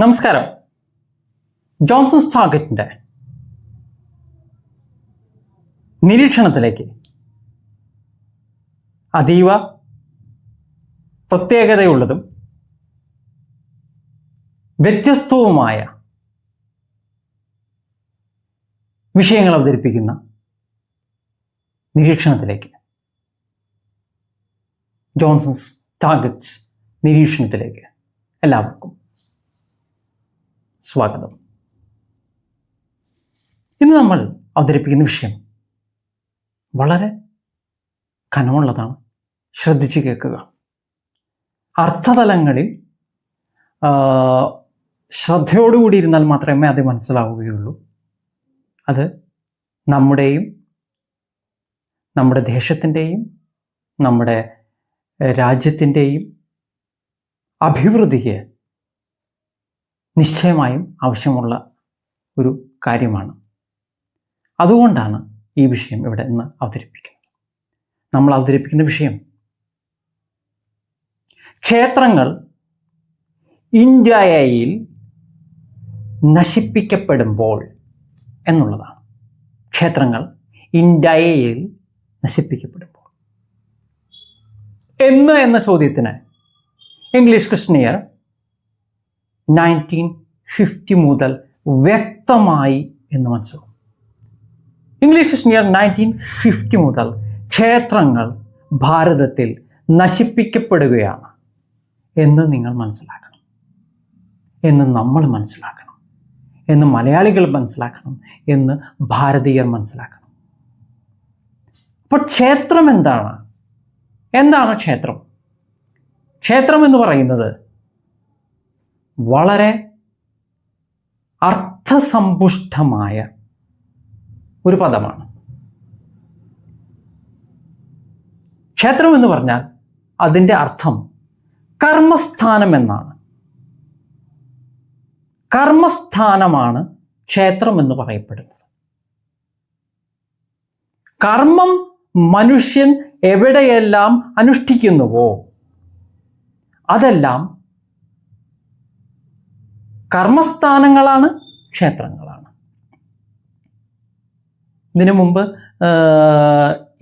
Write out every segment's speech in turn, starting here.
നമസ്കാരം. ജോൺസൺസ് ടാർഗറ്റിൻ്റെ നിരീക്ഷണത്തിലേക്ക് അതീവ പ്രത്യേകതയുള്ളതും വ്യത്യസ്തവുമായ വിഷയങ്ങൾ അവതരിപ്പിക്കുന്ന നിരീക്ഷണത്തിലേക്ക്, ജോൺസൺസ് ടാർഗറ്റ്സ് നിരീക്ഷണത്തിലേക്ക് എല്ലാവർക്കും സ്വാഗതം. ഇന്ന് നമ്മൾ അവതരിപ്പിക്കുന്ന വിഷയം വളരെ കനമുള്ളതാണ്. ശ്രദ്ധിച്ച് കേൾക്കുക. അർത്ഥതലങ്ങളിൽ ശ്രദ്ധയോടുകൂടി ഇരുന്നാൽ മാത്രമേ അത് മനസ്സിലാവുകയുള്ളൂ. അത് നമ്മുടെയും നമ്മുടെ ദേശത്തിൻ്റെയും നമ്മുടെ രാജ്യത്തിൻ്റെയും അഭിവൃദ്ധിക്ക് നിശ്ചയമായും ആവശ്യമുള്ള ഒരു കാര്യമാണ്. അതുകൊണ്ടാണ് ഈ വിഷയം ഇവിടെ ഇന്ന് അവതരിപ്പിക്കുന്നത്. നമ്മൾ അവതരിപ്പിക്കുന്ന വിഷയം ക്ഷേത്രങ്ങൾ ഇന്ത്യയിൽ നശിപ്പിക്കപ്പെടുമ്പോൾ എന്നുള്ളതാണ്. ക്ഷേത്രങ്ങൾ ഇന്ത്യയിൽ നശിപ്പിക്കപ്പെടുമ്പോൾ എന്ന ചോദ്യത്തിന് ഇംഗ്ലീഷ് ക്രിസ്ത്യനിയർ 1950 മുതൽ വ്യക്തമായി എന്ന് മനസ്സിലാവും. ഇംഗ്ലീഷ് ക്രിസ്ത്യനിയർ 1950 മുതൽ ക്ഷേത്രങ്ങൾ ഭാരതത്തിൽ നശിപ്പിക്കപ്പെടുകയാണ് എന്ന് നിങ്ങൾ മനസ്സിലാക്കണം, എന്ന് നമ്മൾ മനസ്സിലാക്കണം, എന്ന് മലയാളികൾ മനസ്സിലാക്കണം, എന്ന് ഭാരതീയർ മനസ്സിലാക്കണം. അപ്പോൾ ക്ഷേത്രം എന്താണ്? എന്താണ് ക്ഷേത്രം? ക്ഷേത്രം എന്ന് പറയുന്നത് വളരെ അർത്ഥസമ്പുഷ്ടമായ ഒരു പദമാണ്. ക്ഷേത്രം എന്ന് പറഞ്ഞാൽ അതിൻ്റെ അർത്ഥം കർമ്മസ്ഥാനം എന്നാണ്. കർമ്മസ്ഥാനമാണ് ക്ഷേത്രം എന്ന് പറയപ്പെടുന്നത്. കർമ്മം മനുഷ്യൻ എവിടെയെല്ലാം അനുഷ്ഠിക്കുന്നുവോ അതെല്ലാം കർമ്മസ്ഥാനങ്ങളാണ്, ക്ഷേത്രങ്ങളാണ്. ഇതിനു മുമ്പ്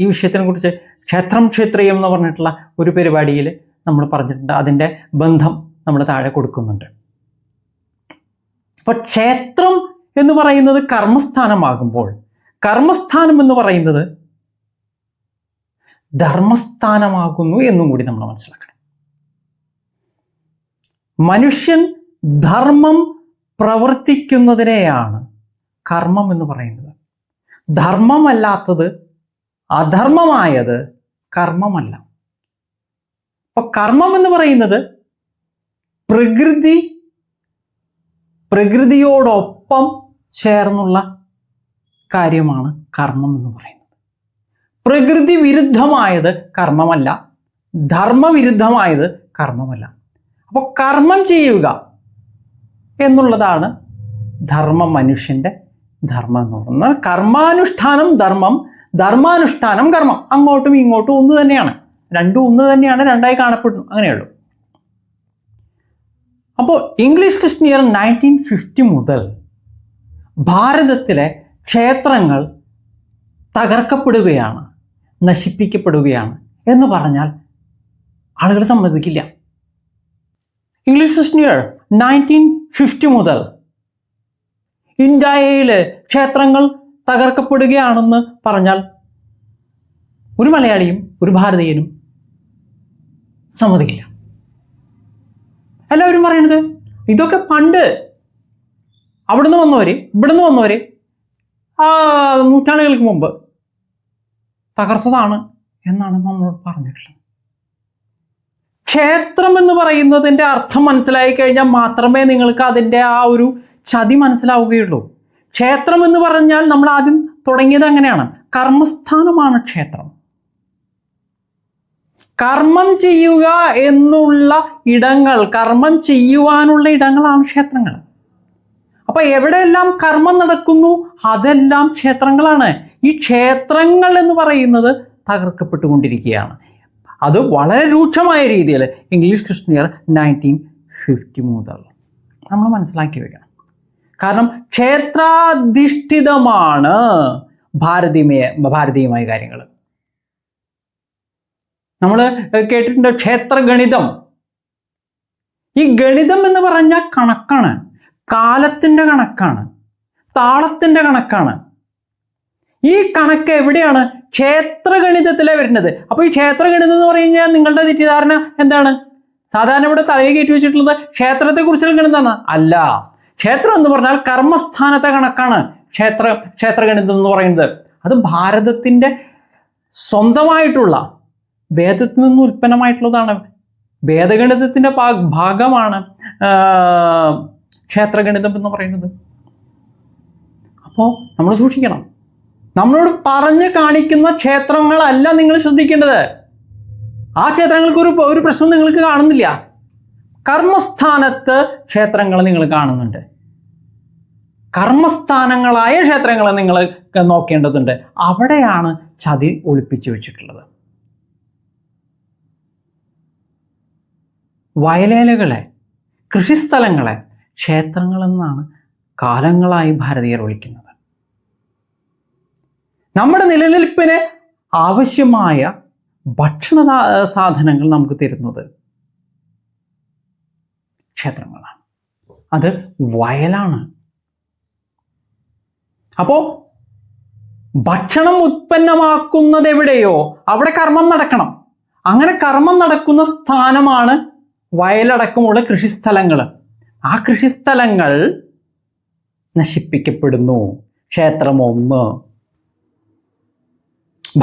ഈ വിഷയത്തിനെ കുറിച്ച് ക്ഷേത്രം ക്ഷേത്രീയം എന്ന് പറഞ്ഞിട്ടുള്ള ഒരു പരിപാടിയിൽ നമ്മൾ പറഞ്ഞിട്ടുണ്ട്. അതിൻ്റെ ബന്ധം നമ്മൾ താഴെ കൊടുക്കുന്നുണ്ട്. അപ്പോൾ ക്ഷേത്രം എന്ന് പറയുന്നത് കർമ്മസ്ഥാനമാകുമ്പോൾ കർമ്മസ്ഥാനം എന്ന് പറയുന്നത് ധർമ്മസ്ഥാനമാകുന്നു എന്നും കൂടി നമ്മൾ മനസ്സിലാക്കണം. മനുഷ്യൻ ധർമ്മം പ്രവർത്തിക്കുന്നതിനെയാണ് കർമ്മം എന്ന് പറയുന്നത്. ധർമ്മമല്ലാത്തത്, അധർമ്മമായത് കർമ്മമല്ല. അപ്പൊ കർമ്മം എന്ന് പറയുന്നത് പ്രകൃതിയോടൊപ്പം ചേർന്നുള്ള കാര്യമാണ് കർമ്മം എന്ന് പറയുന്നത്. പ്രകൃതി വിരുദ്ധമായത് കർമ്മമല്ല, ധർമ്മവിരുദ്ധമായത് കർമ്മമല്ല. അപ്പോൾ കർമ്മം ചെയ്യുക എന്നുള്ളതാണ് ധർമ്മം, മനുഷ്യൻ്റെ ധർമ്മം എന്ന് പറയുന്നത്. കർമാനുഷ്ഠാനം ധർമ്മം, ധർമാനുഷ്ഠാനം കർമ്മം. അങ്ങോട്ടും ഇങ്ങോട്ടും ഒന്ന് തന്നെയാണ്, രണ്ടും ഒന്ന് തന്നെയാണ്, രണ്ടായി കാണപ്പെടുന്നു, അങ്ങനെയുള്ളൂ. അപ്പോൾ ഇംഗ്ലീഷ് ക്രിസ്ത്യനിയർ 1950 മുതൽ ഭാരതത്തിലെ ക്ഷേത്രങ്ങൾ തകർക്കപ്പെടുകയാണ്, നശിപ്പിക്കപ്പെടുകയാണ് എന്ന് പറഞ്ഞാൽ ആളുകൾ സമ്മതിക്കില്ല. ഇംഗ്ലീഷ് ക്രിസ്ത്യനിയർ 1950 മുതൽ ഇന്ത്യയിലെ ക്ഷേത്രങ്ങൾ തകർക്കപ്പെടുകയാണെന്ന് പറഞ്ഞാൽ ഒരു മലയാളിയും ഒരു ഭാരതീയനും സമ്മതിക്കില്ല. എല്ലാവരും പറയണത് ഇതൊക്കെ പണ്ട് അവിടുന്ന് വന്നവര് ഇവിടുന്ന് വന്നവര് നൂറ്റാണ്ടുകൾക്ക് മുമ്പ് തകർത്തതാണ് എന്നാണ് നമ്മളോട് പറഞ്ഞിട്ടുള്ളത്. ക്ഷേത്രം എന്ന് പറയുന്നതിൻ്റെ അർത്ഥം മനസ്സിലായി കഴിഞ്ഞാൽ മാത്രമേ നിങ്ങൾക്ക് അതിൻ്റെ ആ ഒരു ചതി മനസ്സിലാവുകയുള്ളൂ. ക്ഷേത്രം എന്ന് പറഞ്ഞാൽ നമ്മൾ ആദ്യം തുടങ്ങിയത് അങ്ങനെയാണ്. കർമ്മസ്ഥാനമാണ് ക്ഷേത്രം. കർമ്മം ചെയ്യുക എന്നുള്ള ഇടങ്ങൾ, കർമ്മം ചെയ്യുവാനുള്ള ഇടങ്ങളാണ് ക്ഷേത്രങ്ങൾ. അപ്പൊ എവിടെയെല്ലാം കർമ്മം നടക്കുന്നു അതെല്ലാം ക്ഷേത്രങ്ങളാണ്. ഈ ക്ഷേത്രങ്ങൾ എന്ന് പറയുന്നത് തകർക്കപ്പെട്ടുകൊണ്ടിരിക്കുകയാണ്. അത് വളരെ രൂക്ഷമായ രീതിയിൽ ഇംഗ്ലീഷ് ക്രിസ്ത്യനിയർ 1950 മുതൽ നമ്മൾ മനസ്സിലാക്കി വെക്കണം. കാരണം ക്ഷേത്രാധിഷ്ഠിതമാണ് ഭാരതീയമായ കാര്യങ്ങൾ. നമ്മൾ കേട്ടിട്ടുണ്ട് ക്ഷേത്രഗണിതം. ഈ ഗണിതം എന്ന് പറഞ്ഞാൽ കണക്കാണ്, കാലത്തിൻ്റെ കണക്കാണ്, താളത്തിൻ്റെ കണക്കാണ്. ഈ കണക്ക് എവിടെയാണ്? ക്ഷേത്രഗണിതത്തിലെ വരുന്നത്. അപ്പോൾ ഈ ക്ഷേത്രഗണിതം എന്ന് പറഞ്ഞു കഴിഞ്ഞാൽ നിങ്ങളുടെ തെറ്റിദ്ധാരണ എന്താണ്? സാധാരണ ഇവിടെ തലയിൽ കയറ്റി വെച്ചിട്ടുള്ളത് ക്ഷേത്രത്തെക്കുറിച്ചുള്ള ഗണിതമാണ്. അല്ല, ക്ഷേത്രം എന്ന് പറഞ്ഞാൽ കർമ്മസ്ഥാനത്തെ കണക്കാണ് ക്ഷേത്രഗണിതം എന്ന് പറയുന്നത്. അത് ഭാരതത്തിൻ്റെ സ്വന്തമായിട്ടുള്ള വേദത്തിൽ നിന്ന് ഉൽപ്പന്നമായിട്ടുള്ളതാണ്. വേദഗണിതത്തിൻ്റെ ഭാഗമാണ് ക്ഷേത്രഗണിതം എന്ന് പറയുന്നത്. അപ്പോൾ നമ്മൾ സൂക്ഷിക്കണം. നമ്മളോട് പറഞ്ഞ് കാണിക്കുന്ന ക്ഷേത്രങ്ങളല്ല നിങ്ങൾ ശ്രദ്ധിക്കേണ്ടത്. ആ ക്ഷേത്രങ്ങൾക്ക് ഒരു പ്രശ്നം നിങ്ങൾക്ക് കാണുന്നില്ല. കർമ്മസ്ഥാനത്ത് ക്ഷേത്രങ്ങൾ നിങ്ങൾ കാണുന്നുണ്ട്. കർമ്മസ്ഥാനങ്ങളായ ക്ഷേത്രങ്ങൾ നിങ്ങൾ നോക്കേണ്ടതുണ്ട്. അവിടെയാണ് ചതി ഒളിപ്പിച്ചു വെച്ചിട്ടുള്ളത്. വയലേലകളെ, കൃഷിസ്ഥലങ്ങളെ ക്ഷേത്രങ്ങളെന്നാണ് കാലങ്ങളായി ഭാരതീയർ വിളിക്കുന്നത്. നമ്മുടെ നിലനിൽപ്പിന് ആവശ്യമായ ഭക്ഷണ സാധനങ്ങൾ നമുക്ക് തരുന്നത് ക്ഷേത്രങ്ങളാണ്. അത് വയലാണ്. അപ്പോൾ ഭക്ഷണം ഉത്പന്നമാക്കുന്നത് എവിടെയോ അവിടെ കർമ്മം നടക്കണം. അങ്ങനെ കർമ്മം നടക്കുന്ന സ്ഥാനമാണ് വയലടക്കമുള്ള കൃഷിസ്ഥലങ്ങൾ. ആ കൃഷിസ്ഥലങ്ങൾ നശിപ്പിക്കപ്പെടുന്നു. ക്ഷേത്രം ഒന്ന്.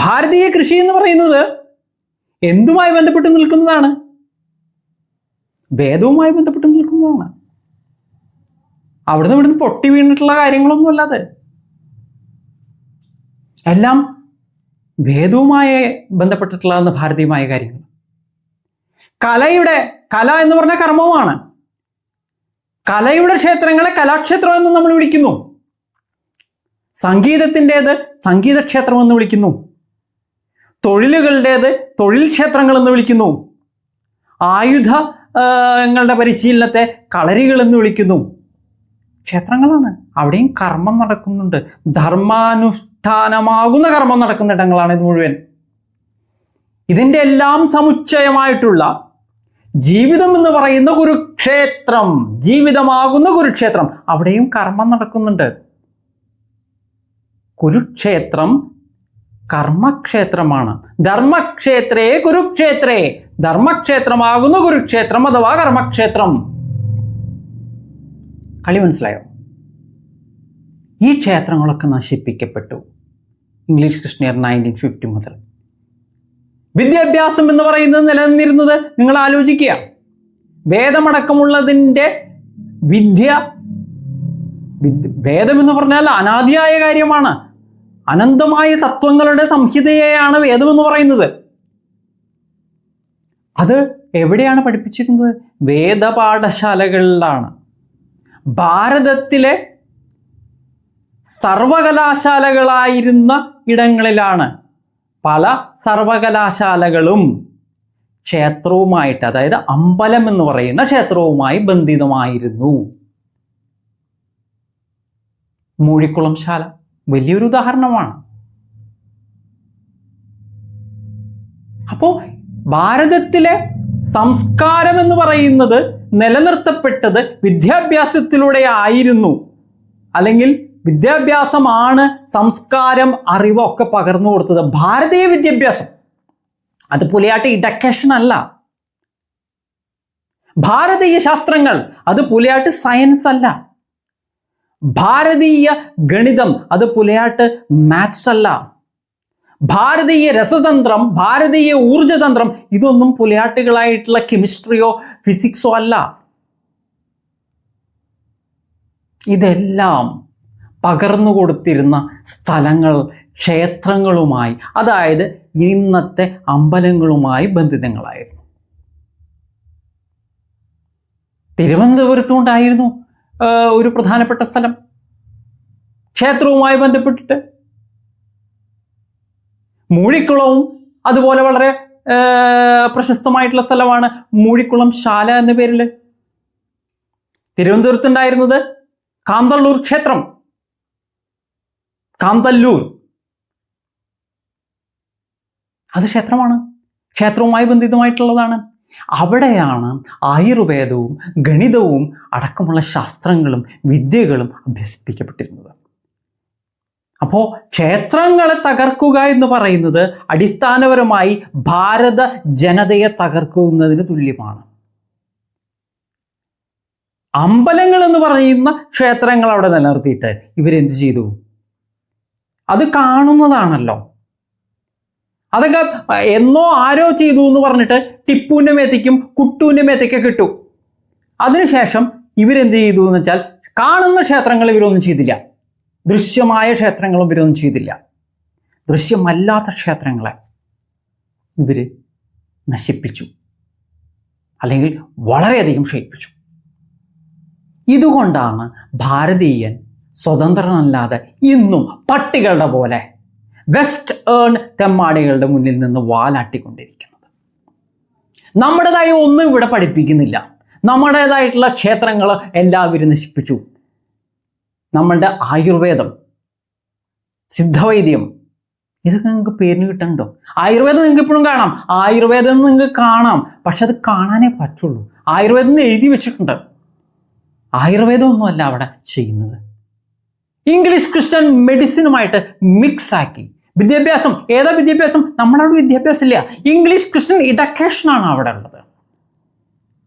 ഭാരതീയ കൃഷി എന്ന് പറയുന്നത് എന്തുമായി ബന്ധപ്പെട്ട് നിൽക്കുന്നതാണ്? വേദവുമായി ബന്ധപ്പെട്ട് നിൽക്കുന്നതാണ്. അവിടുന്ന് ഇവിടുന്ന് പൊട്ടി വീണിട്ടുള്ള കാര്യങ്ങളൊന്നും അല്ലാതെ എല്ലാം വേദവുമായി ബന്ധപ്പെട്ടിട്ടുള്ളതെന്ന് ഭാരതീയമായ കാര്യങ്ങൾ. കല എന്ന് പറഞ്ഞ കർമ്മമാണ്. കലയുടെ ക്ഷേത്രങ്ങളെ കലാക്ഷേത്രം എന്ന് നമ്മൾ വിളിക്കുന്നു. സംഗീതത്തിൻ്റേത് സംഗീതക്ഷേത്രം എന്ന് വിളിക്കുന്നു. തൊഴിലുകളുടേത് തൊഴിൽ ക്ഷേത്രങ്ങൾ എന്ന് വിളിക്കുന്നു. ആയുധങ്ങളുടെ പരിശീലനത്തെ കളരികൾ എന്ന് വിളിക്കുന്നു. ക്ഷേത്രങ്ങളാണ്. അവിടെയും കർമ്മം നടക്കുന്നുണ്ട്. ധർമാനുഷ്ഠാനമാകുന്ന കർമ്മം നടക്കുന്ന ഇടങ്ങളാണ് ഇത് മുഴുവൻ. ഇതിൻ്റെ എല്ലാം സമുച്ചയമായിട്ടുള്ള ജീവിതം എന്ന് പറയുന്ന കുരുക്ഷേത്രം, ജീവിതമാകുന്ന കുരുക്ഷേത്രം, അവിടെയും കർമ്മം നടക്കുന്നുണ്ട്. കുരുക്ഷേത്രം കർമ്മക്ഷേത്രമാണ്. ധർമ്മക്ഷേത്രേ കുരുക്ഷേത്രേ, ധർമ്മക്ഷേത്രമാകുന്ന കുരുക്ഷേത്രം അഥവാ കർമ്മക്ഷേത്രം. കളി മനസ്സിലായോ? ഈ ക്ഷേത്രങ്ങളൊക്കെ നശിപ്പിക്കപ്പെട്ടു ഇംഗ്ലീഷ് ക്രിസ്ത്യൻ ഇയർ 1950 മുതൽ. വിദ്യാഭ്യാസം എന്ന് പറയുന്നത് നിലനിന്നിരുന്നത് നിങ്ങൾ ആലോചിക്കുക. വേദമടക്കമുള്ളതിൻ്റെ വേദം എന്ന് പറഞ്ഞാൽ അനാദിയായ കാര്യമാണ്. അനന്തമായ തത്വങ്ങളുടെ സംഹിതയെയാണ് വേദം എന്ന് പറയുന്നത്. അത് എവിടെയാണ് പഠിപ്പിച്ചിരുന്നത്? വേദപാഠശാലകളിലാണ്. ഭാരതത്തിലെ സർവകലാശാലകളായിരുന്ന ഇടങ്ങളിലാണ് പല സർവകലാശാലകളും ക്ഷേത്രവുമായിട്ട്, അതായത് അമ്പലം എന്ന് പറയുന്ന ക്ഷേത്രവുമായി ബന്ധിതമായിരുന്നു. മൂഴിക്കുളം ശാല വലിയൊരു ഉദാഹരണമാണ്. അപ്പോൾ ഭാരതത്തിലെ സംസ്കാരം എന്ന് പറയുന്നത് നിലനിർത്തപ്പെട്ടത് വിദ്യാഭ്യാസത്തിലൂടെ ആയിരുന്നു. അല്ലെങ്കിൽ വിദ്യാഭ്യാസമാണ് സംസ്കാരം, അറിവൊക്കെ പകർന്നു കൊടുത്തത്. ഭാരതീയ വിദ്യാഭ്യാസം അത് പുലിയാട്ട് ഇഡക്കേഷൻ അല്ല. ഭാരതീയ ശാസ്ത്രങ്ങൾ അത് പുലിയാട്ട് സയൻസ് അല്ല. ഭാരതീയ ഗണിതം അത് പുലയാട്ട് മാത്സ് അല്ല. ഭാരതീയ രസതന്ത്രം, ഭാരതീയ ഊർജതന്ത്രം ഇതൊന്നും പുലയാട്ടുകളായിട്ടുള്ള കെമിസ്ട്രിയോ ഫിസിക്സോ അല്ല. ഇതെല്ലാം പകർന്നു കൊടുത്തിരുന്ന സ്ഥലങ്ങൾ ക്ഷേത്രങ്ങളുമായി, അതായത് ഇന്നത്തെ അമ്പലങ്ങളുമായി ബന്ധിതങ്ങളായിരുന്നു. തിരുവനന്തപുരത്തുണ്ടായിരുന്നു ഒരു പ്രധാനപ്പെട്ട സ്ഥലം ക്ഷേത്രവുമായി ബന്ധപ്പെട്ടിട്ട്. മൂഴിക്കുളവും അതുപോലെ വളരെ പ്രശസ്തമായിട്ടുള്ള സ്ഥലമാണ്. മൂഴിക്കുളം ശാല എന്ന പേരിൽ തിരുവനന്തപുരത്തുണ്ടായിരുന്നത് കാന്തല്ലൂർ ക്ഷേത്രം, കാന്തല്ലൂർ, അത് ക്ഷേത്രമാണ്, ക്ഷേത്രവുമായി ബന്ധിതമായിട്ടുള്ളതാണ്. അവിടെയാണ് ആയുർവേദവും ഗണിതവും അടക്കമുള്ള ശാസ്ത്രങ്ങളും വിദ്യകളും അഭ്യസിപ്പിക്കപ്പെട്ടിരുന്നത്. അപ്പോൾ ക്ഷേത്രങ്ങളെ തകർക്കുക എന്ന് പറയുന്നത് അടിസ്ഥാനപരമായി ഭാരത ജനതയെ തകർക്കുന്നതിന് തുല്യമാണ്. അമ്പലങ്ങൾ എന്ന് പറയുന്ന ക്ഷേത്രങ്ങൾ അവിടെ നിലനിർത്തിയിട്ട് ഇവരെന്ത് ചെയ്തു? അത് കാണുന്നതാണല്ലോ. അതൊക്കെ എന്നോ ആരോ ചെയ്തു എന്ന് പറഞ്ഞിട്ട് ടിപ്പുവിൻ്റെ മേത്തേക്കും കുട്ടുവിൻ്റെ മേത്തേക്കൊക്കെ കിട്ടും. അതിനുശേഷം ഇവരെന്ത് ചെയ്തു എന്ന് വെച്ചാൽ കാണുന്ന ക്ഷേത്രങ്ങൾ ഇവരൊന്നും ചെയ്തില്ല, ദൃശ്യമായ ക്ഷേത്രങ്ങളും ഇവരൊന്നും ചെയ്തില്ല. ദൃശ്യമല്ലാത്ത ക്ഷേത്രങ്ങളെ ഇവർ നശിപ്പിച്ചു, അല്ലെങ്കിൽ വളരെയധികം ക്ഷയിപ്പിച്ചു. ഇതുകൊണ്ടാണ് ഭാരതീയൻ സ്വതന്ത്രനല്ലാതെ ഇന്നും പട്ടികളുടെ പോലെ വെസ്റ്റ് ഏൺ തെമ്മാടികളുടെ മുന്നിൽ നിന്ന് വാലാട്ടിക്കൊണ്ടിരിക്കുന്നത്. നമ്മുടേതായ ഒന്നും ഇവിടെ പഠിപ്പിക്കുന്നില്ല. നമ്മുടേതായിട്ടുള്ള ക്ഷേത്രങ്ങൾ എല്ലാവരും നശിപ്പിച്ചു. നമ്മളുടെ ആയുർവേദം, സിദ്ധവൈദ്യം, ഇതൊക്കെ നിങ്ങൾക്ക് പേരിന് കിട്ടണ്ടോ? ആയുർവേദം നിങ്ങൾക്ക് ഇപ്പോഴും കാണാം, ആയുർവേദം നിങ്ങൾക്ക് കാണാം, പക്ഷെ അത് കാണാനേ പറ്റുള്ളൂ. ആയുർവേദം എന്ന് എഴുതി വെച്ചിട്ടുണ്ട്. ആയുർവേദം ഒന്നുമല്ല അവിടെ ചെയ്യുന്നത്. ഇംഗ്ലീഷ് ക്രിസ്ത്യൻ മെഡിസിനുമായിട്ട് മിക്സ് ആക്കി വിദ്യാഭ്യാസം. ഏതാ വിദ്യാഭ്യാസം? നമ്മുടെ അവിടെ വിദ്യാഭ്യാസം ഇല്ല. ഇംഗ്ലീഷ് ക്രിസ്ത്യൻ ഇഡക്കേഷനാണ് അവിടെ ഉള്ളത്.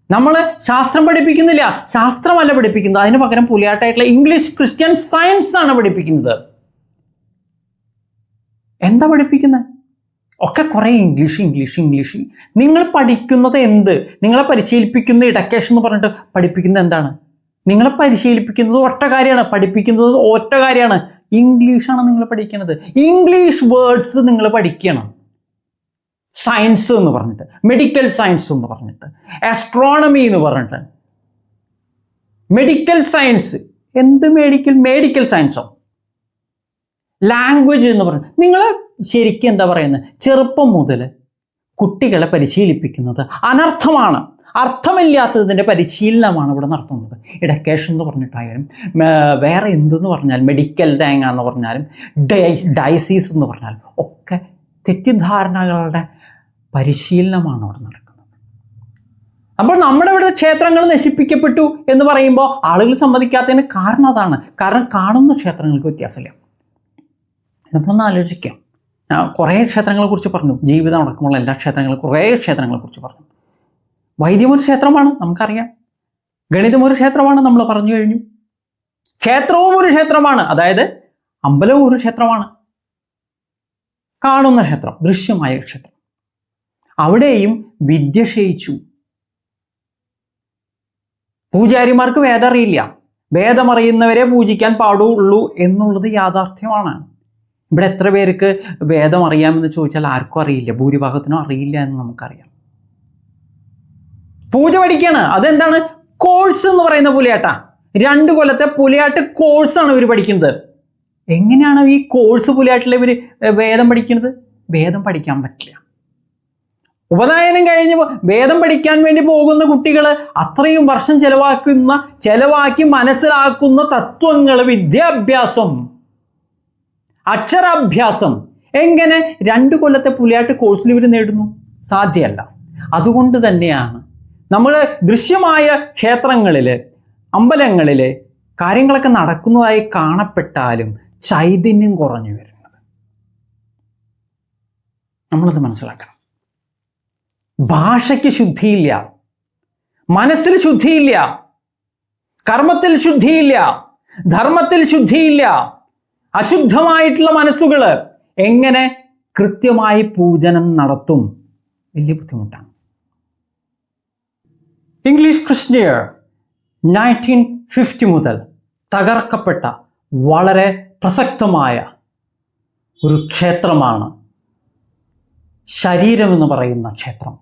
നമ്മൾ ശാസ്ത്രം പഠിപ്പിക്കുന്നില്ല, ശാസ്ത്രമല്ല പഠിപ്പിക്കുന്നത്, അതിന് പകരം പുലിയാട്ടായിട്ടുള്ള ഇംഗ്ലീഷ് ക്രിസ്ത്യൻ സയൻസ് ആണ് പഠിപ്പിക്കുന്നത്. എന്താ പഠിപ്പിക്കുന്നത്? ഒക്കെ കുറേ ഇംഗ്ലീഷ്. നിങ്ങൾ പഠിക്കുന്നത് എന്ത്? നിങ്ങളെ പരിശീലിപ്പിക്കുന്ന ഇഡക്കേഷൻ എന്ന് പറഞ്ഞിട്ട് പഠിപ്പിക്കുന്നത് എന്താണ്? നിങ്ങളെ പരിശീലിപ്പിക്കുന്നത് ഒറ്റ കാര്യമാണ്, പഠിപ്പിക്കുന്നത് ഒറ്റ കാര്യമാണ്. ഇംഗ്ലീഷാണ് നിങ്ങൾ പഠിക്കുന്നത്. ഇംഗ്ലീഷ് വേർഡ്സ് നിങ്ങൾ പഠിക്കണം. സയൻസ് എന്ന് പറഞ്ഞിട്ട്, മെഡിക്കൽ സയൻസ് എന്ന് പറഞ്ഞിട്ട്, ആസ്ട്രോണമി എന്ന് പറഞ്ഞിട്ട്, മെഡിക്കൽ സയൻസ്. എന്ത് മെഡിക്കൽ സയൻസോ? ലാംഗ്വേജ് എന്ന് പറഞ്ഞിട്ട് നിങ്ങൾ ശരിക്കും എന്താ പറയുന്നത്? ചെറുപ്പം മുതൽ കുട്ടികളെ പരിശീലിപ്പിക്കുന്നത് അനർത്ഥമാണ്. അർത്ഥമില്ലാത്തതിൻ്റെ പരിശീലനമാണ് ഇവിടെ നടത്തുന്നത്. ഇഡക്കേഷൻ എന്ന് പറഞ്ഞിട്ടായാലും വേറെ എന്തെന്ന് പറഞ്ഞാൽ, മെഡിക്കൽ തേങ്ങ എന്ന് പറഞ്ഞാലും, ഡയസീസ് എന്ന് പറഞ്ഞാലും ഒക്കെ തെറ്റിദ്ധാരണകളുടെ പരിശീലനമാണ് അവിടെ നടക്കുന്നത്. അപ്പോൾ നമ്മുടെ ഇവിടെ ക്ഷേത്രങ്ങൾ നശിപ്പിക്കപ്പെട്ടു എന്ന് പറയുമ്പോൾ ആളുകൾ സമ്മതിക്കാത്തതിന് കാരണം അതാണ്. കാരണം കാണുന്ന ക്ഷേത്രങ്ങൾക്ക് വ്യത്യാസമില്ല. നമുക്കൊന്ന് ആലോചിക്കാം. ഞാൻ കുറേ ക്ഷേത്രങ്ങളെക്കുറിച്ച് പറഞ്ഞു, ജീവിതം അടക്കമുള്ള എല്ലാ കുറേ ക്ഷേത്രങ്ങളെക്കുറിച്ച് പറഞ്ഞു. വൈദ്യം ഒരു ക്ഷേത്രമാണ്, നമുക്കറിയാം. ഗണിതം ഒരു ക്ഷേത്രമാണ്, നമ്മൾ പറഞ്ഞു കഴിഞ്ഞു. ക്ഷേത്രവും ഒരു ക്ഷേത്രമാണ്, അതായത് അമ്പലവും ഒരു ക്ഷേത്രമാണ്. കാണുന്ന ക്ഷേത്രം, ദൃശ്യമായ ക്ഷേത്രം. അവിടെയും വിദ്യ ക്ഷയിച്ചു. പൂജാരിമാർക്ക് വേദം അറിയില്ല, വേദമറിയുന്നവരെ പൂജിക്കാൻ പാടുള്ളൂ എന്നുള്ളത് യാഥാർത്ഥ്യമാണ്. ഇവിടെ എത്ര പേർക്ക് വേദം അറിയാമെന്ന് ചോദിച്ചാൽ ആർക്കും അറിയില്ല, ഭൂരിഭാഗത്തിനും അറിയില്ല എന്ന് നമുക്കറിയാം. പൂജ പഠിക്കുകയാണ്. അതെന്താണ്? കോഴ്സ് എന്ന് പറയുന്ന പുലിയാട്ട. 2 കൊല്ലത്തെ പുലിയാട്ട് കോഴ്സാണ് ഇവർ പഠിക്കുന്നത്. എങ്ങനെയാണ് ഈ കോഴ്സ് പുലിയാട്ടിൽ ഇവർ വേദം പഠിക്കുന്നത്? വേദം പഠിക്കാൻ പറ്റില്ല. ഉപനയനം കഴിഞ്ഞ് വേദം പഠിക്കാൻ വേണ്ടി പോകുന്ന കുട്ടികൾ അത്രയും വർഷം ചെലവാക്കി മനസ്സിലാക്കുന്ന തത്വങ്ങൾ, വിദ്യാഭ്യാസം, അക്ഷരാഭ്യാസം എങ്ങനെ 2 കൊല്ലത്തെ പുലിയാട്ട് കോഴ്സിൽ ഇവർ നേടുന്നു? സാധ്യമല്ല. അതുകൊണ്ട് തന്നെയാണ് നമ്മൾ ദൃശ്യമായ ക്ഷേത്രങ്ങളിൽ, അമ്പലങ്ങളിൽ കാര്യങ്ങളൊക്കെ നടക്കുന്നതായി കാണപ്പെട്ടാലും ചൈതന്യം കുറഞ്ഞു വരുന്നത്. നമ്മളത് മനസ്സിലാക്കണം. ഭാഷയ്ക്ക് ശുദ്ധിയില്ല, മനസ്സിൽ ശുദ്ധിയില്ല, കർമ്മത്തിൽ ശുദ്ധിയില്ല, ധർമ്മത്തിൽ ശുദ്ധിയില്ല. അശുദ്ധമായിട്ടുള്ള മനസ്സുകൾ എങ്ങനെ കൃത്യമായി പൂജനം നടത്തും? വലിയ ബുദ്ധിമുട്ടാണ്. ഇംഗ്ലീഷ് ക്രിസ്ത്യർ 1950 മുതൽ തകർക്കപ്പെട്ട വളരെ പ്രസക്തമായ ഒരു ക്ഷേത്രമാണ് ശരീരം എന്ന് പറയുന്ന ക്ഷേത്രം.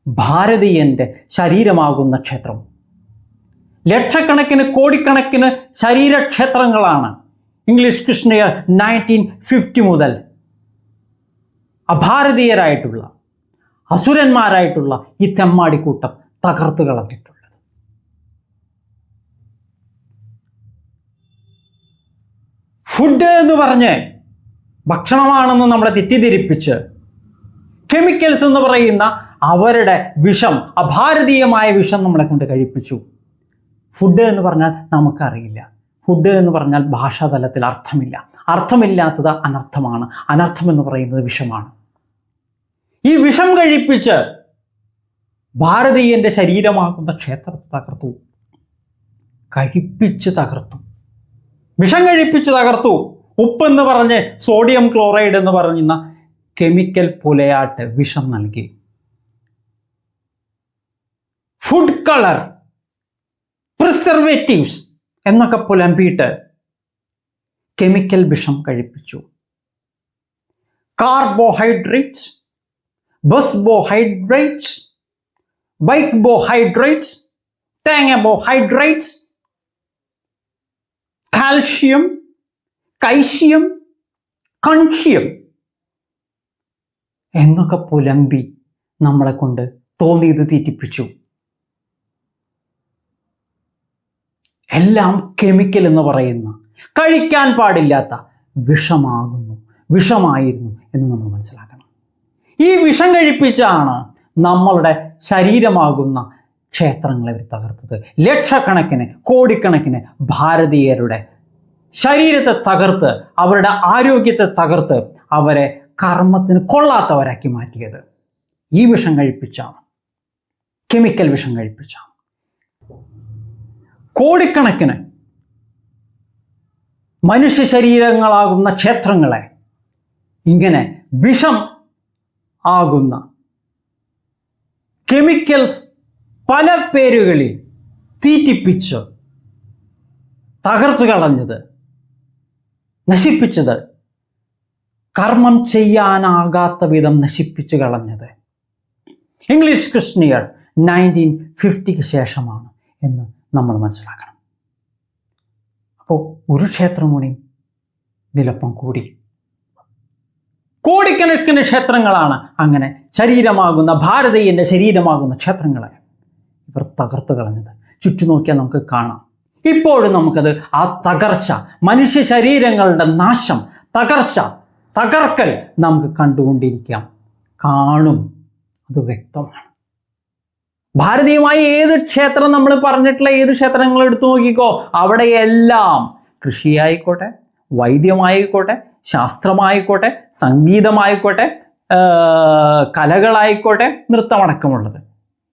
ഭാരതീയൻ്റെ ശരീരമാകുന്ന ക്ഷേത്രം. ലക്ഷക്കണക്കിന് കോടിക്കണക്കിന് ശരീരക്ഷേത്രങ്ങളാണ് ഇംഗ്ലീഷ് ക്രിസ്ത്യർ 1950 മുതൽ അഭാരതീയരായിട്ടുള്ള, അസുരന്മാരായിട്ടുള്ള ഈ തെമ്മാടിക്കൂട്ടം തകർത്തു കളഞ്ഞിട്ടുള്ളത്. ഫുഡ് എന്ന് പറഞ്ഞ് ഭക്ഷണമാണെന്ന് നമ്മളെ തെറ്റിദ്ധരിപ്പിച്ച് കെമിക്കൽസ് എന്ന് പറയുന്ന അവരുടെ വിഷം, അഭാരതീയമായ വിഷം നമ്മളെ കൊണ്ട് കഴിപ്പിച്ചു. ഫുഡ് എന്ന് പറഞ്ഞാൽ നമുക്കറിയില്ല. ഫുഡ് എന്ന് പറഞ്ഞാൽ ഭാഷാതലത്തിൽ അർത്ഥമില്ല. അർത്ഥമില്ലാത്തത് അനർത്ഥമാണ്. അനർത്ഥം എന്ന് പറയുന്നത് വിഷമാണ്. ഈ വിഷം കഴിപ്പിച്ച് ഭാരതീയന്റെ ശരീരമാകുന്ന ക്ഷേത്രത്തെ തകർത്തു. കഴിപ്പിച്ച് തകർത്തു. വിഷം കഴിപ്പിച്ച് തകർത്തു. ഉപ്പ് എന്ന് പറഞ്ഞ് സോഡിയം ക്ലോറൈഡ് എന്ന് പറയുന്ന കെമിക്കൽ പുലയാട്ട് വിഷം നൽകി. ഫുഡ് കളർ, പ്രിസർവേറ്റീവ്സ് എന്നൊക്കെ പുലമ്പിയിട്ട് കെമിക്കൽ വിഷം കഴിപ്പിച്ചു. കാർബോഹൈഡ്രേറ്റ്സ്, ബോസ്ബോഹൈഡ്രേറ്റ്സ്, ബൈക്ബോഹൈഡ്രേറ്റ്സ്, തേങ്ങബോഹൈഡ്രേറ്റ്സ്, കാൽഷ്യം, കൈഷ്യം, കൺഷ്യം എന്നൊക്കെ പുലമ്പി നമ്മളെ കൊണ്ട് തോന്നിയത് തീറ്റിപ്പിച്ചു. എല്ലാം കെമിക്കൽ എന്ന് പറയുന്ന കഴിക്കാൻ പാടില്ലാത്ത വിഷമായിരുന്നു എന്ന് നമ്മൾ മനസ്സിലാക്കണം. ഈ വിഷം കഴിപ്പിച്ചാണ് നമ്മളുടെ ശരീരമാകുന്ന ക്ഷേത്രങ്ങളെ അവർ തകർത്തത്. ലക്ഷക്കണക്കിന് കോടിക്കണക്കിന് ഭാരതീയരുടെ ശരീരത്തെ തകർത്ത്, അവരുടെ ആരോഗ്യത്തെ തകർത്ത്, അവരെ കർമ്മത്തിന് കൊള്ളാത്തവരാക്കി മാറ്റിയത് ഈ വിഷം കഴിപ്പിച്ചാണ്. കെമിക്കൽ വിഷം കഴിപ്പിച്ചാണ്. കോടിക്കണക്കിന് മനുഷ്യ ശരീരങ്ങളാകുന്ന ക്ഷേത്രങ്ങളെ ഇങ്ങനെ വിഷം ആകുന്ന കെമിക്കൽസ് പല പേരുകളിൽ തീറ്റിപ്പിച്ച് തകർത്തു കളഞ്ഞത്, നശിപ്പിച്ചത്, കർമ്മം ചെയ്യാനാകാത്ത വിധം നശിപ്പിച്ചു കളഞ്ഞത് ഇംഗ്ലീഷ് ക്രിസ്ത്യൻ ഇയർ 1950 ശേഷമാണ് എന്ന് നമ്മൾ മനസ്സിലാക്കണം. അപ്പോൾ ഒരു ക്ഷേത്രം കൂടി നിലപ്പം കൂടി. കോടിക്കണക്കിന് ക്ഷേത്രങ്ങളാണ് അങ്ങനെ ശരീരമാകുന്ന ഭാരതീയന്റെ ശരീരമാകുന്ന ക്ഷേത്രങ്ങളെ ഇവർ തകർത്തു കളഞ്ഞത്. ചുറ്റും നോക്കിയാൽ നമുക്ക് കാണാം. ഇപ്പോഴും നമുക്കത് ആ തകർച്ച, മനുഷ്യ ശരീരങ്ങളുടെ നാശം, തകർക്കൽ നമുക്ക് കണ്ടുകൊണ്ടിരിക്കാം, കാണും. അത് വ്യക്തമാണ്. ഭാരതീയമായ ഏത് ക്ഷേത്രം നമ്മൾ പറഞ്ഞിട്ടുള്ള ഏത് ക്ഷേത്രങ്ങൾ എടുത്തു നോക്കിക്കോ, അവിടെയെല്ലാം കൃഷിയായിക്കോട്ടെ, വൈദ്യമായിക്കോട്ടെ, ശാസ്ത്രമായിക്കോട്ടെ, സംഗീതമായിക്കോട്ടെ, കലകളായിക്കോട്ടെ, നൃത്തമടക്കമുള്ളത്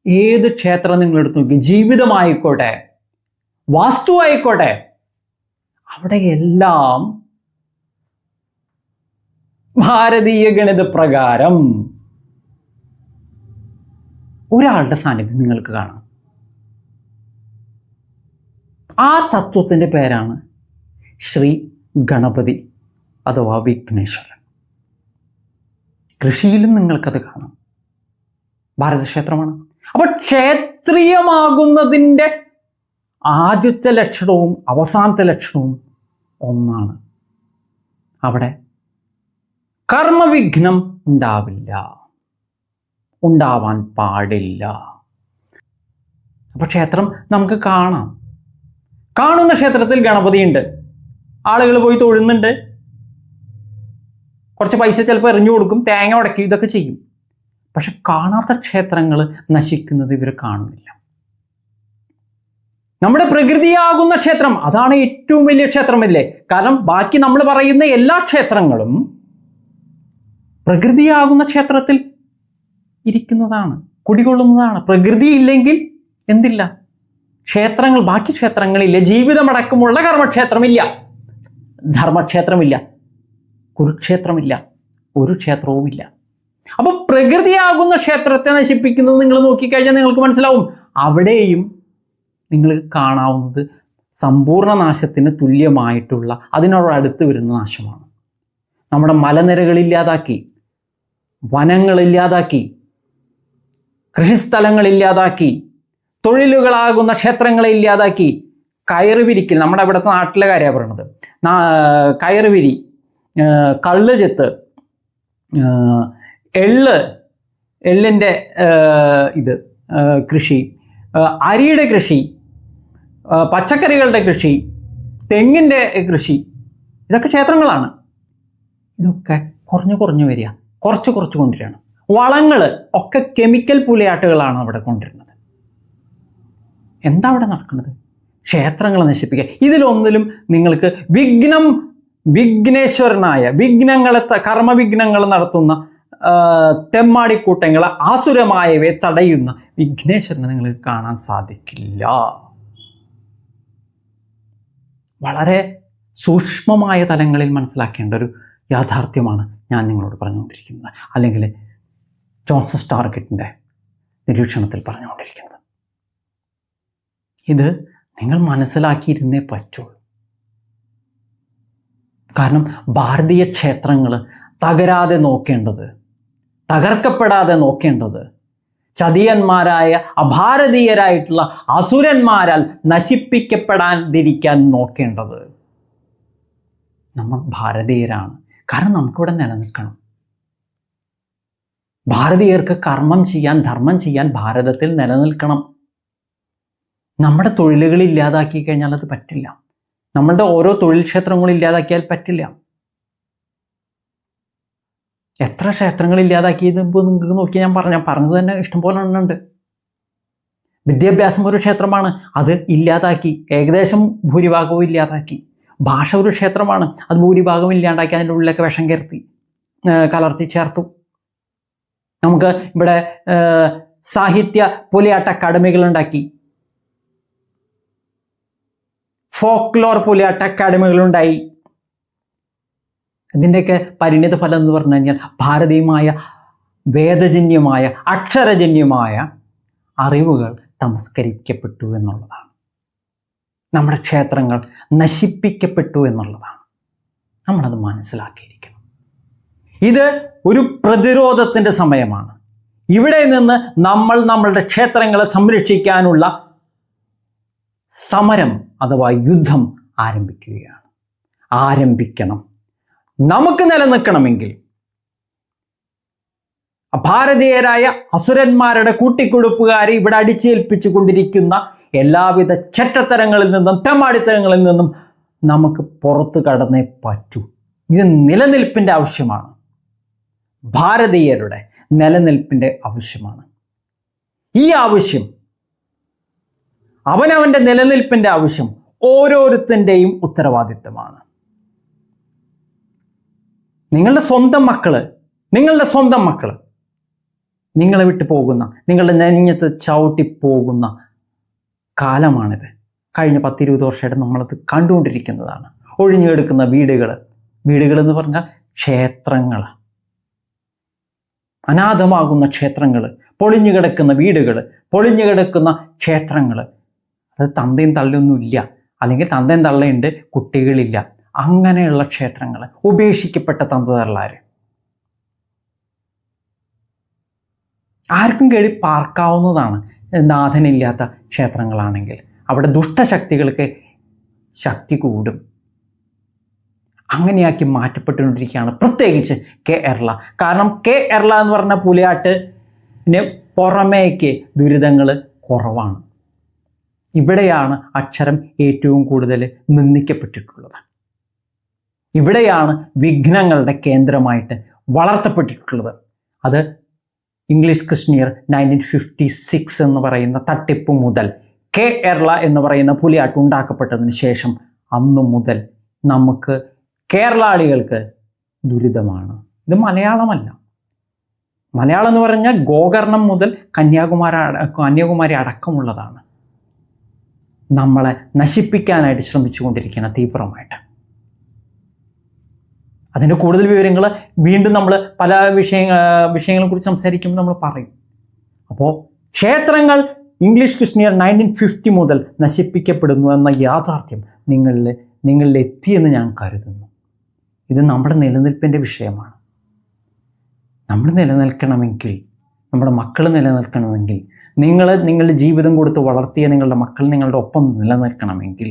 ഏത് ക്ഷേത്രം നിങ്ങൾ എടുത്തു നോക്കി, ജീവിതമായിക്കോട്ടെ, വാസ്തുവായിക്കോട്ടെ, അവിടെയെല്ലാം ഭാരതീയ ഗണിത പ്രകാരം ഒരാളുടെ സാന്നിധ്യം നിങ്ങൾക്ക് കാണാം. ആ തത്വത്തിൻ്റെ പേരാണ് ശ്രീ ഗണപതി അഥവാ വിഘ്നേശ്വരൻ. കൃഷിയിലും നിങ്ങൾക്കത് കാണാം. ഭാരതക്ഷേത്രമാണ്. അപ്പോൾ ക്ഷേത്രീയമാകുന്നതിൻ്റെ ആദ്യത്തെ ലക്ഷണവും അവസാനത്തെ ലക്ഷണവും ഒന്നാണ്. അവിടെ കർമ്മവിഘ്നം ഉണ്ടാവില്ല, ഉണ്ടാവാൻ പാടില്ല. അപ്പോൾ ക്ഷേത്രം നമുക്ക് കാണാം. കാണുന്ന ക്ഷേത്രത്തിൽ ഗണപതിയുണ്ട്, ആളുകൾ പോയി തൊഴുന്നുണ്ട്, കുറച്ച് പൈസ ചിലപ്പോൾ എറിഞ്ഞു കൊടുക്കും, തേങ്ങ ഉടക്കി, ഇതൊക്കെ ചെയ്യും. പക്ഷെ കാണാത്ത ക്ഷേത്രങ്ങൾ നശിക്കുന്നത് ഇവർ കാണുന്നില്ല. നമ്മുടെ പ്രകൃതിയാകുന്ന ക്ഷേത്രം അതാണ് ഏറ്റവും വലിയ ക്ഷേത്രമല്ലേ. കാരണം ബാക്കി നമ്മൾ പറയുന്ന എല്ലാ ക്ഷേത്രങ്ങളും പ്രകൃതിയാകുന്ന ക്ഷേത്രത്തിൽ ഇരിക്കുന്നതാണ്, കുടികൊള്ളുന്നതാണ്. പ്രകൃതി ഇല്ലെങ്കിൽ എന്തില്ല? ക്ഷേത്രങ്ങൾ, ബാക്കി ക്ഷേത്രങ്ങളില്ല. ജീവിതമടക്കമുള്ള കർമ്മക്ഷേത്രമില്ല, ധർമ്മക്ഷേത്രമില്ല, കുരുക്ഷേത്രമില്ല, ഒരു ക്ഷേത്രവുമില്ല. അപ്പൊ പ്രകൃതിയാകുന്ന ക്ഷേത്രത്തെ നശിപ്പിക്കുന്നത് നിങ്ങൾ നോക്കിക്കഴിഞ്ഞാൽ നിങ്ങൾക്ക് മനസ്സിലാവും. അവിടെയും നിങ്ങൾ കാണാവുന്നത് സമ്പൂർണ്ണ നാശത്തിന് തുല്യമായിട്ടുള്ള, അതിനോടടുത്ത് വരുന്ന നാശമാണ്. നമ്മുടെ മലനിരകളില്ലാതാക്കി, വനങ്ങളില്ലാതാക്കി, കൃഷിസ്ഥലങ്ങളില്ലാതാക്കി, തൊഴിലുകളാകുന്ന ക്ഷേത്രങ്ങളെ ഇല്ലാതാക്കി, കയറുവിരിക്കൽ, നമ്മുടെ ഇവിടുത്തെ നാട്ടിലെ കാര്യമാണ് പറയണത്, കയറുവിരി, കള്ള് ചെത്ത്, എള്ളിൻ്റെ കൃഷി, അരിയുടെ കൃഷി, പച്ചക്കറികളുടെ കൃഷി, തെങ്ങിൻ്റെ കൃഷി, ഇതൊക്കെ ക്ഷേത്രങ്ങളാണ്. ഇതൊക്കെ കുറഞ്ഞു വരിക, കുറച്ച് കൊണ്ടുവരികയാണ്. വളങ്ങൾ ഒക്കെ കെമിക്കൽ പുലിയാട്ടുകളാണ് അവിടെ കൊണ്ടുവരുന്നത്. എന്താ അവിടെ നടക്കുന്നത്? ക്ഷേത്രങ്ങളെ നശിപ്പിക്കുക. ഇതിലൊന്നിലും നിങ്ങൾക്ക് വിഘ്നേശ്വരനായ കർമ്മവിഘ്നങ്ങൾ നടത്തുന്ന തെമ്മാടിക്കൂട്ടങ്ങളെ ആസുരമായവയെ തടയുന്ന വിഘ്നേശ്വരനെ നിങ്ങൾക്ക് കാണാൻ സാധിക്കില്ല. വളരെ സൂക്ഷ്മമായ തലങ്ങളിൽ മനസ്സിലാക്കേണ്ട ഒരു യാഥാർത്ഥ്യമാണ് ഞാൻ നിങ്ങളോട് പറഞ്ഞുകൊണ്ടിരിക്കുന്നത്, അല്ലെങ്കിൽ ജോൺസൺ സ്റ്റാർഗെറ്റിൻ്റെ നിരീക്ഷണത്തിൽ പറഞ്ഞുകൊണ്ടിരിക്കുന്നത്. ഇത് നിങ്ങൾ മനസ്സിലാക്കിയിരുന്നേ പറ്റുള്ളൂ. കാരണം ഭാരതീയ ക്ഷേത്രങ്ങൾ തകർക്കപ്പെടാതെ നോക്കേണ്ടത് ചതിയന്മാരായ അഭാരതീയരായിട്ടുള്ള അസുരന്മാരാൽ നശിപ്പിക്കപ്പെടാതിരിക്കാൻ നോക്കേണ്ടത് നമ്മൾ ഭാരതീയരാണ്. കാരണം നമുക്കിവിടെ നിലനിൽക്കണം. ഭാരതീയർക്ക് കർമ്മം ചെയ്യാൻ, ധർമ്മം ചെയ്യാൻ ഭാരതത്തിൽ നിലനിൽക്കണം. നമ്മുടെ തൊഴിലുകൾ ഇല്ലാതാക്കി കഴിഞ്ഞാൽ അത് പറ്റില്ല. നമ്മളുടെ ഓരോ തൊഴിൽ ക്ഷേത്രങ്ങളും ഇല്ലാതാക്കിയാൽ പറ്റില്ല. എത്ര ക്ഷേത്രങ്ങൾ ഇല്ലാതാക്കിയത് ഇപ്പോൾ നിങ്ങൾക്ക് നോക്കി ഞാൻ പറഞ്ഞത് തന്നെ ഇഷ്ടംപോലെ എണ്ണുണ്ട്. വിദ്യാഭ്യാസം ഒരു ക്ഷേത്രമാണ്, അത് ഇല്ലാതാക്കി, ഏകദേശം ഭൂരിഭാഗവും ഇല്ലാതാക്കി. ഭാഷ ഒരു ക്ഷേത്രമാണ്, അത് ഭൂരിഭാഗവും ഇല്ലാണ്ടാക്കി, അതിൻ്റെ ഉള്ളിലൊക്കെ വിഷം കലർത്തി ചേർത്തു. നമുക്ക് ഇവിടെ സാഹിത്യ പുലിയാട്ട അക്കാഡമികളുണ്ടാക്കി, ഫോക്ലോർ പുലിയാട്ട അക്കാഡമികളുണ്ടായി. ഇതിൻ്റെയൊക്കെ പരിണിത ഫലം എന്ന് പറഞ്ഞു കഴിഞ്ഞാൽ ഭാരതീയമായ വേദജന്യമായ അക്ഷരജന്യമായ അറിവുകൾ തമസ്കരിക്കപ്പെട്ടു എന്നുള്ളതാണ്. നമ്മുടെ ക്ഷേത്രങ്ങൾ നശിപ്പിക്കപ്പെട്ടു എന്നുള്ളതാണ്. നമ്മളത് മനസ്സിലാക്കിയിരിക്കണം. ഇത് ഒരു പ്രതിരോധത്തിൻ്റെ സമയമാണ്. ഇവിടെ നിന്ന് നമ്മൾ നമ്മളുടെ ക്ഷേത്രങ്ങളെ സംരക്ഷിക്കാനുള്ള സമരം അഥവാ യുദ്ധം ആരംഭിക്കണം. നമുക്ക് നിലനിൽക്കണമെങ്കിൽ ഭാരതീയരായ അസുരന്മാരുടെ കൂട്ടിക്കൊടുപ്പുകാരെ ഇവിടെ അടിച്ചേൽപ്പിച്ചു കൊണ്ടിരിക്കുന്ന എല്ലാവിധ ചെറ്റത്തരങ്ങളിൽ നിന്നും തെമ്മാടിത്തരങ്ങളിൽ നിന്നും നമുക്ക് പുറത്തു കടന്നേ പറ്റൂ. ഇത് നിലനിൽപ്പിൻ്റെ ആവശ്യമാണ്. ഭാരതീയരുടെ നിലനിൽപ്പിൻ്റെ ആവശ്യമാണ്. ഈ ആവശ്യം, അവനവൻ്റെ നിലനിൽപ്പിൻ്റെ ആവശ്യം ഓരോരുത്തൻ്റെയും ഉത്തരവാദിത്തമാണ്. നിങ്ങളുടെ സ്വന്തം മക്കള് നിങ്ങളെ വിട്ടു പോകുന്ന, നിങ്ങളുടെ നെഞ്ഞത്ത് ചവിട്ടിപ്പോകുന്ന കാലമാണിത്. കഴിഞ്ഞ 10-20 വർഷമായിട്ട് നമ്മളത് കണ്ടുകൊണ്ടിരിക്കുന്നതാണ്. ഒഴിഞ്ഞുകിടക്കുന്ന വീടുകൾ എന്ന് പറഞ്ഞാൽ ക്ഷേത്രങ്ങൾ, അനാഥമാകുന്ന ക്ഷേത്രങ്ങൾ, പൊളിഞ്ഞു കിടക്കുന്ന വീടുകൾ, പൊളിഞ്ഞു കിടക്കുന്ന ക്ഷേത്രങ്ങൾ. അത് തന്തയും തള്ളയൊന്നുമില്ല, അല്ലെങ്കിൽ തന്തയും തള്ളയുണ്ട്, കുട്ടികളില്ല, അങ്ങനെയുള്ള ക്ഷേത്രങ്ങൾ, ഉപേക്ഷിക്കപ്പെട്ട തന്തതള്ളാർ. ആർക്കും കേടി പാർക്കാവുന്നതാണ് നാഥനില്ലാത്ത ക്ഷേത്രങ്ങളാണെങ്കിൽ. അവിടെ ദുഷ്ടശക്തികൾക്ക് ശക്തി കൂടും. അങ്ങനെയാക്കി മാറ്റപ്പെട്ടുകൊണ്ടിരിക്കുകയാണ് പ്രത്യേകിച്ച് കേരള. കാരണം കേരള എന്ന് പറഞ്ഞ പുലിയാട്ടിന് പുറമേക്ക് ദുരിതങ്ങൾ കുറവാണ്. ഇവിടെയാണ് അക്ഷരം ഏറ്റവും കൂടുതൽ നിന്ദിക്കപ്പെട്ടിട്ടുള്ളത്. ഇവിടെയാണ് വിഘ്നങ്ങളുടെ കേന്ദ്രമായിട്ട് വളർത്തപ്പെട്ടിട്ടുള്ളത്. അത് ഇംഗ്ലീഷ് ക്രിസ്ത്യർ 1956 എന്ന് പറയുന്ന തട്ടിപ്പ് മുതൽ കേരള എന്ന് പറയുന്ന പുലിയാട്ട് ഉണ്ടാക്കപ്പെട്ടതിന് ശേഷം അന്നു മുതൽ നമുക്ക് കേരളാളികൾക്ക് ദുരിതമാണ്. ഇത് മലയാളമല്ല. മലയാളം എന്ന് പറഞ്ഞാൽ ഗോകർണം മുതൽ കന്യാകുമാരി അടക്കമുള്ളതാണ്. നമ്മളെ നശിപ്പിക്കാനായിട്ട് ശ്രമിച്ചുകൊണ്ടിരിക്കുന്ന തീവ്രമായിട്ട്. അതിൻ്റെ കൂടുതൽ വിവരങ്ങൾ വീണ്ടും നമ്മൾ പല വിഷയങ്ങളെക്കുറിച്ച് സംസാരിക്കുമ്പോൾ നമ്മൾ പറയും. അപ്പോൾ ക്ഷേത്രങ്ങൾ ഇംഗ്ലീഷ് ക്രിസ്ത്യർ 1950 മുതൽ നശിപ്പിക്കപ്പെടുന്നു എന്ന യാഥാർത്ഥ്യം നിങ്ങളിൽ എത്തിയെന്ന് ഞാൻ കരുതുന്നു. ഇത് നമ്മുടെ നിലനിൽപ്പിൻ്റെ വിഷയമാണ്. നമ്മൾ നിലനിൽക്കണമെങ്കിൽ, നമ്മുടെ മക്കൾ നിലനിൽക്കണമെങ്കിൽ, നിങ്ങളുടെ ജീവിതം കൊടുത്ത് വളർത്തിയ നിങ്ങളുടെ മക്കൾ നിങ്ങളുടെ ഒപ്പം നിലനിൽക്കണമെങ്കിൽ,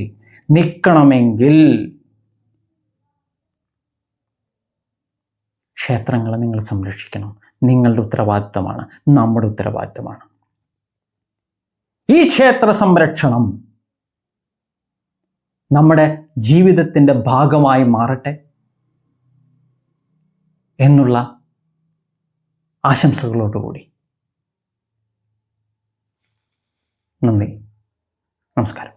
ക്ഷേത്രങ്ങളെ നിങ്ങൾ സംരക്ഷിക്കണം. നിങ്ങളുടെ ഉത്തരവാദിത്തമാണ്, നമ്മുടെ ഉത്തരവാദിത്തമാണ്. ഈ ക്ഷേത്ര സംരക്ഷണം നമ്മുടെ ജീവിതത്തിൻ്റെ ഭാഗമായി മാറട്ടെ എന്നുള്ള ആശംസകളോടുകൂടി നന്ദി, നമസ്കാരം.